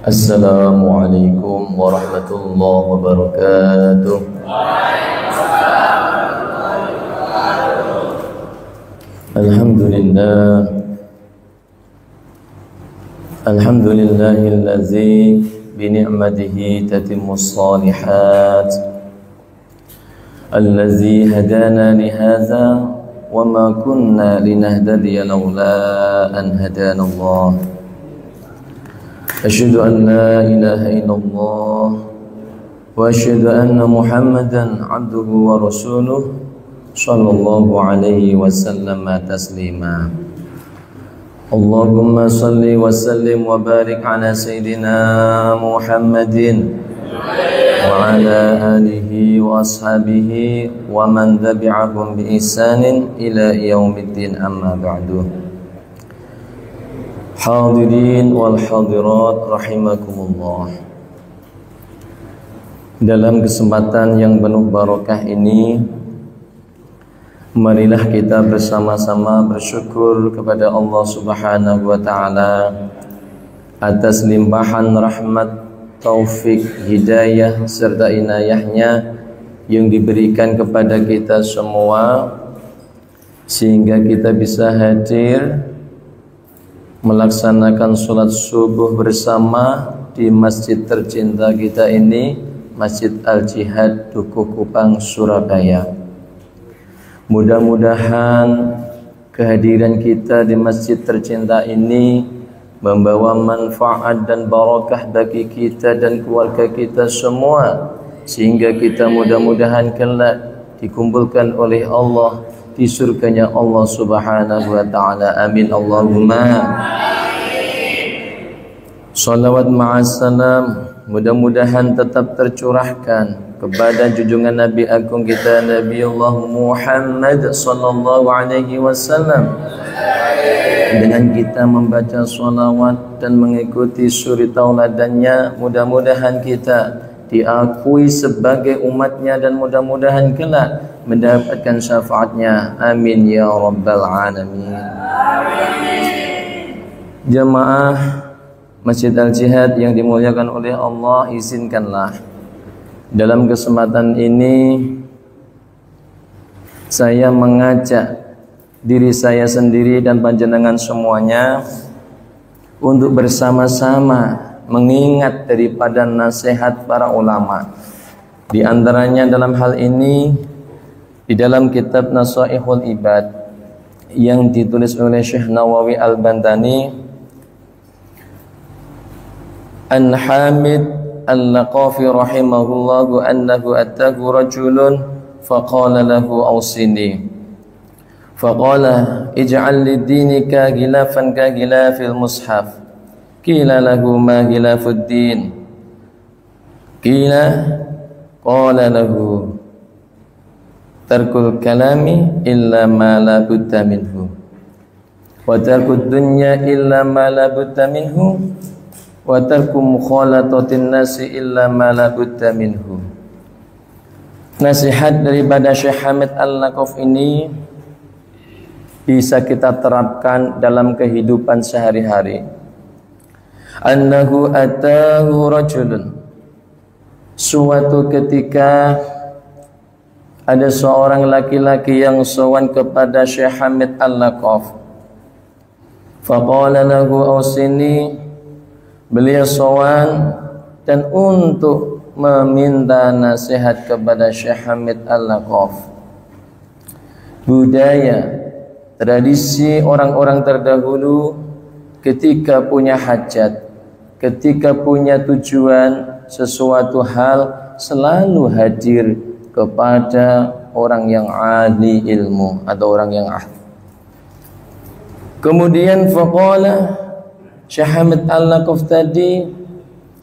Assalamualaikum warahmatullahi wabarakatuh. Alhamdulillah, alhamdulillahillazi bi ni'matihi tatimmus shalihat, allazi hadana li hadza wa ma kunna linahtadiya laula an hadana Allah. Asyhadu an la ilaha illallah wa asyhadu anna Muhammadan abduhu wa rasuluh sallallahu alaihi wasallam taslima. Allahumma salli wa sallim wa barik ala sayyidina Muhammadin wa ala alihi wa ashabihi wa man tabi'ahum bi ihsanin ila yaumiddin, amma ba'du. Hadirin wal hadirat rahimakumullah. Dalam kesempatan yang penuh barakah ini, marilah kita bersama-sama bersyukur kepada Allah Subhanahu wa taala atas limpahan rahmat, taufik, hidayah serta inayahnya yang diberikan kepada kita semua, sehingga kita bisa hadir melaksanakan sholat subuh bersama di masjid tercinta kita ini, Masjid Al-Jihad Dukuh Kupang, Surabaya. Mudah-mudahan kehadiran kita di masjid tercinta ini membawa manfaat dan barakah bagi kita dan keluarga kita semua, sehingga kita mudah-mudahan kelak dikumpulkan oleh Allah di surganya Allah Subhanahu wa taala. Amin Allahumma amin. Salawat ma'assalam mudah-mudahan tetap tercurahkan kepada junjungan Nabi agung kita Nabi Allah Muhammad sallallahu alaihi wasallam. Dengan kita membaca salawat dan mengikuti suri tauladannya, mudah-mudahan kita diakui sebagai umatnya dan mudah-mudahan kelak mendapatkan syafaatnya. Amin ya rabbal alamin. Jamaah Masjid Al-Jihad yang dimuliakan oleh Allah, izinkanlah dalam kesempatan ini saya mengajak diri saya sendiri dan panjenengan semuanya untuk bersama-sama mengingat daripada nasihat para ulama. Di antaranya dalam hal ini di dalam kitab Nasaihul Ibad yang ditulis oleh Syekh Nawawi Al-Bantani, An Hamid Al-Laqafi rahimahullahu annahu atahu rajulun faqala lahu awsini faqala ij'al lidinika ghilafan ka ghilafil mushaf. Qila lahu ma ghilafud din? Qala lahu tarkul kalami illa ma la budda minhu wa tarkud dunya illa ma la budda minhu wa tarku mukhalatatin nasi illa ma la budda minhu. Nasihat daripada Syekh Hamid Al-Laqaf ini bisa kita terapkan dalam kehidupan sehari-hari. Annahu atahu rajulun, suatu ketika ada seorang laki-laki yang sowan kepada Syekh Hamid Al-Laqaf. Faqala lahu awsini, beliau sowan dan untuk meminta nasihat kepada Syekh Hamid Al-Laqaf. Budaya, tradisi orang-orang terdahulu ketika punya hajat, ketika punya tujuan sesuatu hal, selalu hadir kepada orang yang ahli ilmu atau orang yang ahli. Kemudian faqala, Syekh Hamid Al-Laqaf tadi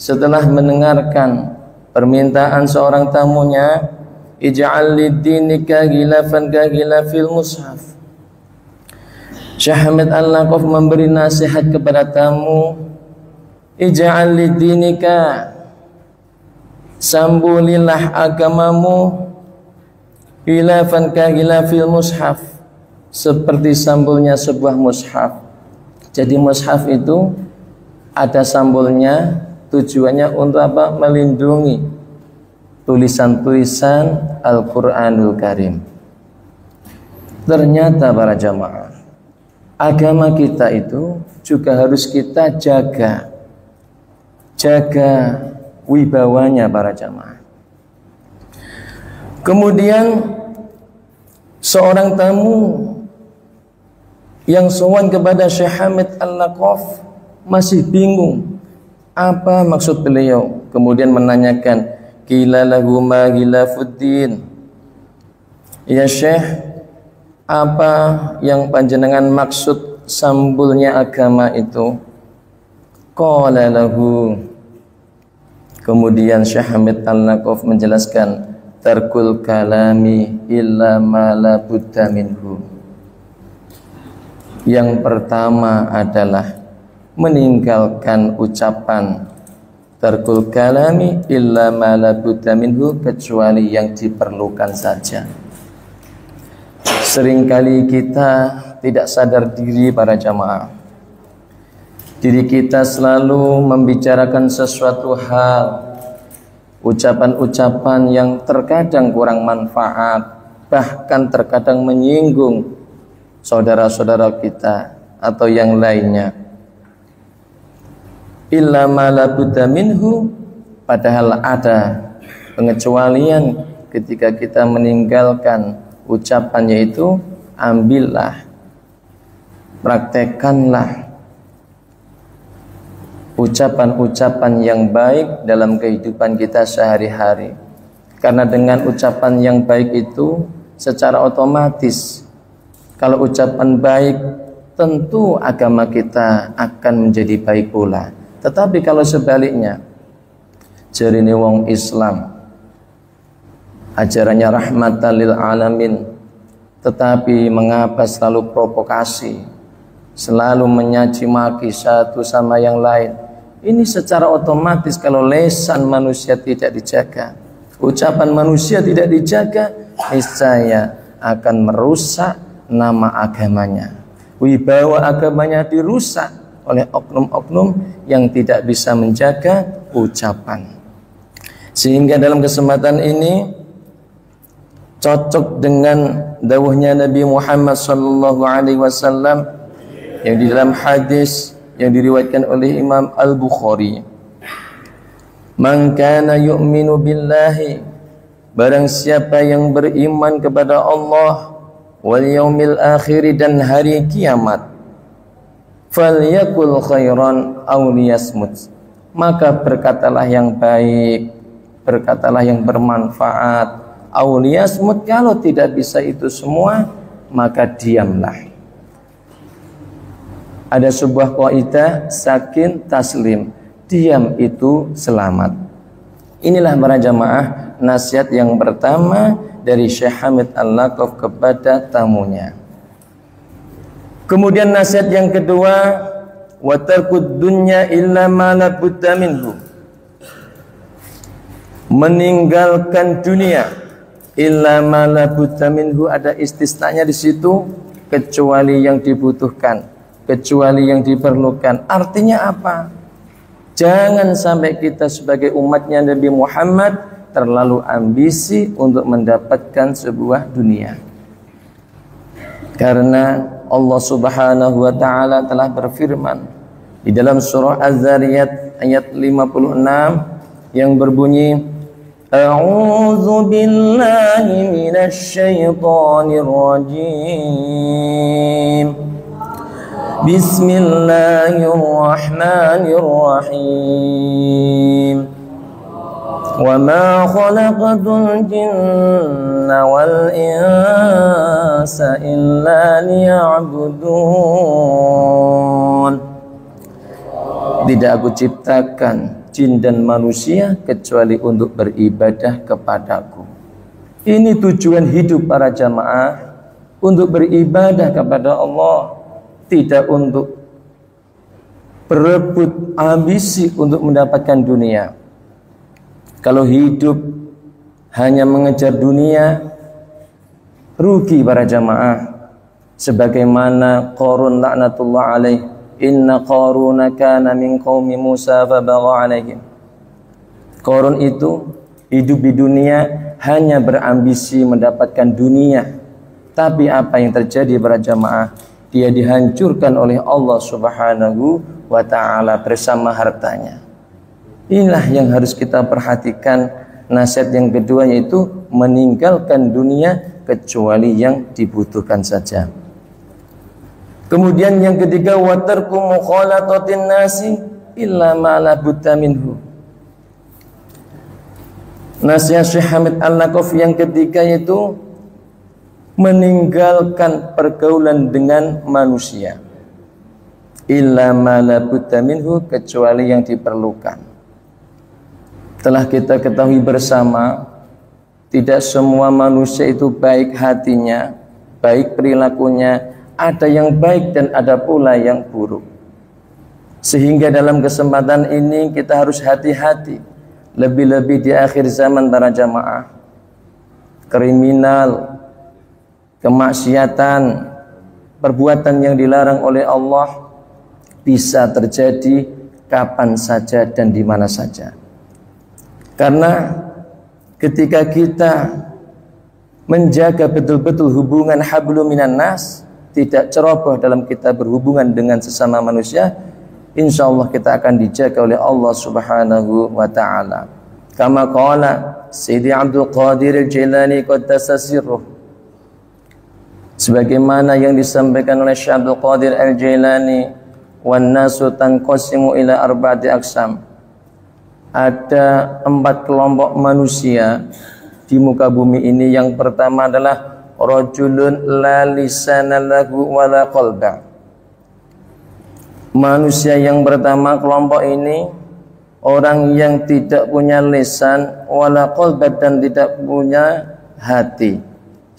setelah mendengarkan permintaan seorang tamunya, ij'al lidinika ghilafan ka ghilafil mushaf. Syekh Hamid Al-Laqaf memberi nasihat kepada tamu, ij'al lidinika, sambulilah agamamu ghilafan ka ghilafil mushaf, seperti sambulnya sebuah mushaf. Jadi mushaf itu ada sambulnya, Tujuannya untuk apa? Melindungi tulisan-tulisan Al-Quranul Karim. Ternyata para jamaah, agama kita itu juga harus kita jaga wibawanya para jamaah. Kemudian seorang tamu yang sowan kepada Syekh Hamid Al-Laqaf masih bingung apa maksud beliau, kemudian menanyakan, qila lahu ma ghilafuddin, ya Syekh, apa yang panjenengan maksud sambulnya agama itu? Qala lahu, kemudian Syekh Hamid Al-Laqaf menjelaskan, tarkul kalami illa ma la budda minhu. Yang pertama adalah meninggalkan ucapan tarkul kalami illa ma la budda minhu, kecuali yang diperlukan saja. Seringkali kita tidak sadar diri para jamaah. Diri kita selalu membicarakan sesuatu hal, ucapan-ucapan yang terkadang kurang manfaat, bahkan terkadang menyinggung saudara-saudara kita atau yang lainnya. Illa ma la budda minhu, padahal ada pengecualian ketika kita meninggalkan ucapan, yaitu ambillah, praktekkanlah ucapan-ucapan yang baik dalam kehidupan kita sehari-hari. Karena dengan ucapan yang baik itu secara otomatis, kalau ucapan baik tentu agama kita akan menjadi baik pula. Tetapi kalau sebaliknya, jarine wong Islam ajarannya rahmatan lil alamin, tetapi mengapa selalu provokasi, selalu menyaci maki satu sama yang lain? Ini secara otomatis kalau lisan manusia tidak dijaga, ucapan manusia tidak dijaga, niscaya akan merusak nama agamanya. Wibawa agamanya dirusak oleh oknum-oknum yang tidak bisa menjaga ucapan. Sehingga dalam kesempatan ini cocok dengan dawuhnya Nabi Muhammad SAW yang di dalam hadis yang diriwayatkan oleh Imam Al-Bukhari, man kana yu'minu billahi, barang siapa yang beriman kepada Allah, wal yaumil akhir, dan hari kiamat, falyakul khairan aw liyasmut, maka berkatalah yang baik, berkatalah yang bermanfaat, aw liyasmut, kalau tidak bisa itu semua maka diamlah. Ada sebuah kaidah sakin taslim, diam itu selamat. Inilah para jamaah nasihat yang pertama dari Syekh Hamid Al-Laqaf kepada tamunya. Kemudian nasihat yang kedua, wa tarkud dunya illa ma la budda minhu, meninggalkan dunia illa ma la budda minhu, ada istisnanya di situ, kecuali yang dibutuhkan, kecuali yang diperlukan. Artinya apa? Jangan sampai kita sebagai umatnya Nabi Muhammad terlalu ambisi untuk mendapatkan sebuah dunia. Karena Allah Subhanahu wa taala telah berfirman di dalam surah Az-Zariyat ayat 56 yang berbunyi, A'udzu billahi minasy syaithanir rajim. Bismillahirrahmanirrahim. Wa ma khalaqatul jinna wal insa illa liya'budun. Tidak aku ciptakan jin dan manusia kecuali untuk beribadah kepadaku. Ini tujuan hidup para jamaah, untuk beribadah kepada Allah, tidak untuk berebut ambisi untuk mendapatkan dunia. Kalau hidup hanya mengejar dunia, rugi para jamaah. Sebagaimana Qarun laknatullah alaih inna Qaruna kana min qaumi Musa fabagha alaihim. Qarun itu hidup di dunia hanya berambisi mendapatkan dunia, tapi apa yang terjadi para jamaah, dia dihancurkan oleh Allah Subhanahu wa ta'ala bersama hartanya. Inilah yang harus kita perhatikan. Nasihat yang kedua yaitu meninggalkan dunia kecuali yang dibutuhkan saja. Kemudian yang ketiga, wa tarku mukhalatatin nasi illa ma la budda minhu. Nasihat Syekh Hamid Al-Naqaf yang ketiga yaitu meninggalkan pergaulan dengan manusia illa ma la budda minhu, kecuali yang diperlukan. Telah kita ketahui bersama, tidak semua manusia itu baik hatinya, baik perilakunya. Ada yang baik dan ada pula yang buruk. Sehingga dalam kesempatan ini kita harus hati-hati, lebih-lebih di akhir zaman para jamaah. Kriminal, kemaksiatan, perbuatan yang dilarang oleh Allah bisa terjadi kapan saja dan di mana saja. Karena ketika kita menjaga betul-betul hubungan hablum minan nas, tidak ceroboh dalam kita berhubungan dengan sesama manusia, insya Allah kita akan dijaga oleh Allah Subhanahu wa ta'ala. Kama qala Sayyidi Abdul Qadir Al-Jilani qaddasa sirruh, sebagaimana yang disampaikan oleh Syekh Abdul Qadir Al-Jilani, wan nasu tanqasimu ila arba'ati aqsam. Ada 4 kelompok manusia di muka bumi ini. Yang pertama adalah rajulun la lisana lahu wala qalba. Manusia yang pertama kelompok ini orang yang tidak punya lisan wala qalba, dan tidak punya hati.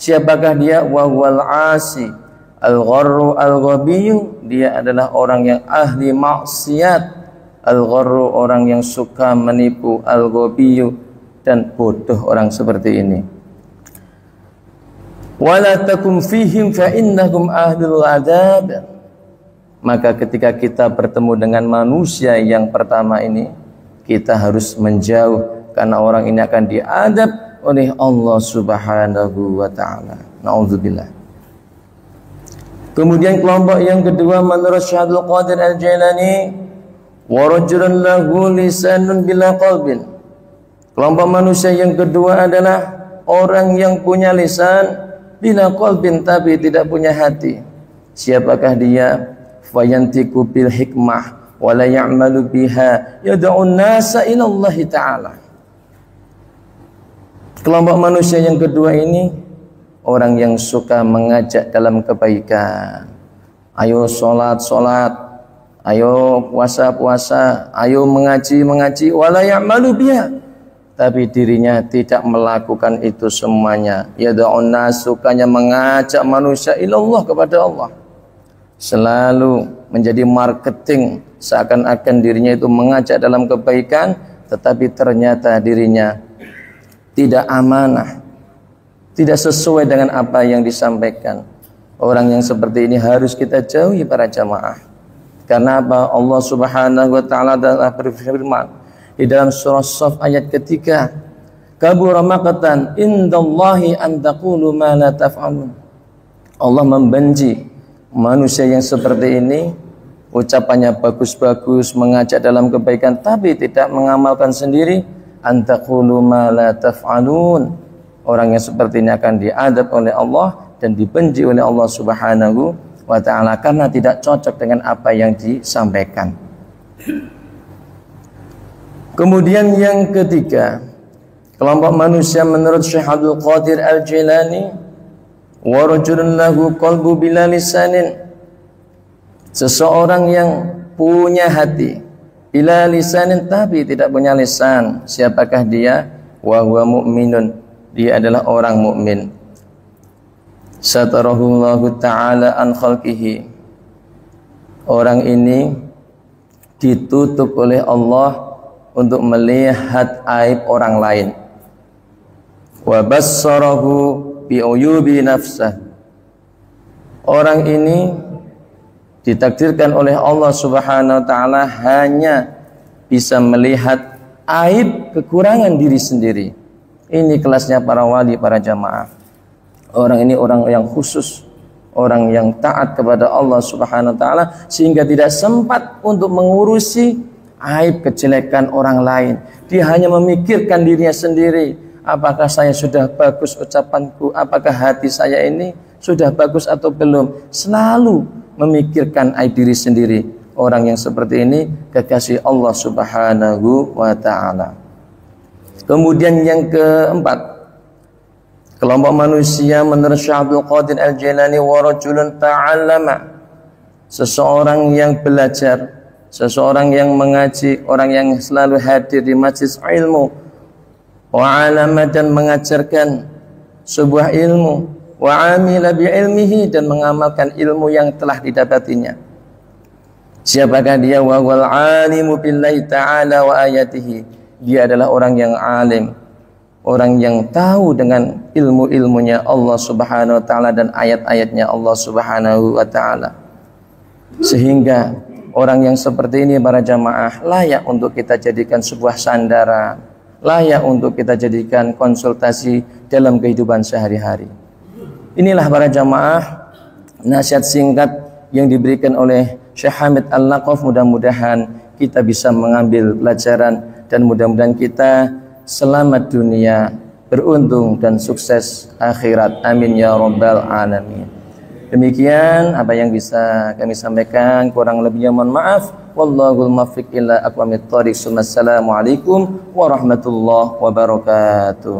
Siapakah dia? Wa huwal asi al-gharru al-ghabiyyu, dia adalah orang yang ahli maksiat. Al-gharru, orang yang suka menipu. Al-ghabiyyu, dan bodoh orang seperti ini. Wala takum fihim fa innahum ahlul adab. Maka ketika kita bertemu dengan manusia yang pertama ini, kita harus menjauh, karena orang ini akan diadab oleh Allah Subhanahu wa ta'ala. Na'udzubillah. Kemudian kelompok yang kedua menurut Syekh Abdul Qadir Al-Jilani, wa rajulun lahu lisanun bila qalbin. Kelompok manusia yang kedua adalah orang yang punya lisan bila qalbin, tapi tidak punya hati. Siapakah dia? Fayantiku bil hikmah wa la ya'malu biha yad'un nasa ila Allah ta'ala. Kelompok manusia yang kedua ini orang yang suka mengajak dalam kebaikan. Ayo sholat, ayo puasa, ayo mengaji, wa la ya'malu biha, tapi dirinya tidak melakukan itu semuanya. Yad'un nas, sukanya mengajak manusia ilallah, kepada Allah. Selalu menjadi marketing, seakan-akan dirinya itu mengajak dalam kebaikan, tetapi ternyata dirinya tidak amanah, tidak sesuai dengan apa yang disampaikan. Orang yang seperti ini harus kita jauhi para jamaah. Karena apa? Allah Subhanahu wa ta'ala telah berfirman di dalam surah Shaf ayat ketiga, kabura maqtan indallahi an taqulu ma la taf'alun. Allah membenci manusia yang seperti ini, ucapannya bagus-bagus, mengajak dalam kebaikan, tapi tidak mengamalkan sendiri. An taqulu ma la taf'alun. Orang yang seperti ini akan diadab oleh Allah dan dibenci oleh Allah Subhanahu wa ta'ala, karena tidak cocok dengan apa yang disampaikan. Kemudian yang ketiga, kelompok manusia menurut Syekh Abdul Qadir Al-Jilani, wa rajulun lahu qalbu bila lisanin. Seseorang yang punya hati bila lisanin, tapi tidak punya lisan. Siapakah dia? Wa huwa mu'minun, dia adalah orang mukmin. Satarahullahu ta'ala an khalqihi. Orang ini ditutup oleh Allah untuk melihat aib orang lain. Wa bassarahu bi uyubi nafsah. Orang ini ditakdirkan oleh Allah Subhanahu wa taala hanya bisa melihat aib kekurangan diri sendiri. Ini kelasnya para wali, para jamaah. Orang ini orang yang khusus, orang yang taat kepada Allah Subhanahu wa taala sehingga tidak sempat untuk mengurusi aib kejelekan orang lain. Dia hanya memikirkan dirinya sendiri. Apakah saya sudah bagus ucapanku? Apakah hati saya ini sudah bagus atau belum? Selalu memikirkan aib diri sendiri. Orang yang seperti ini kekasih Allah Subhanahu wa taala. Kemudian yang keempat, kelompok manusia menurut Syekh Abdul Qadir Al-Jailani wa rajulun ta'allama, seseorang yang belajar, seseorang yang mengaji, orang yang selalu hadir di majelis ilmu, wa alama dan mengajarkan sebuah ilmu, wa amila bi ilmihi dan mengamalkan ilmu yang telah didapatinya. Siapakah dia? Wa wal alimu billahi ta'ala wa ayatihi. Dia adalah orang yang alim, orang yang tahu dengan ilmu-ilmunya Allah Subhanahu wa taala dan ayat-ayatnya Allah Subhanahu wa taala. Sehingga orang yang seperti ini para jamaah layak untuk kita jadikan sebuah sandaran, layak untuk kita jadikan konsultasi dalam kehidupan sehari-hari. Inilah para jamaah nasihat singkat yang diberikan oleh Syekh Hamid Al-Laqaf. Mudah-mudahan kita bisa mengambil pelajaran dan mudah-mudahan kita selamat dunia, beruntung dan sukses akhirat. Amin ya rabbal alamin. Demikian apa yang bisa kami sampaikan, kurang lebihnya mohon maaf. Wallahul muwaffiq ila aqwamit thoriq. Assalamualaikum warahmatullahi wabarakatuh.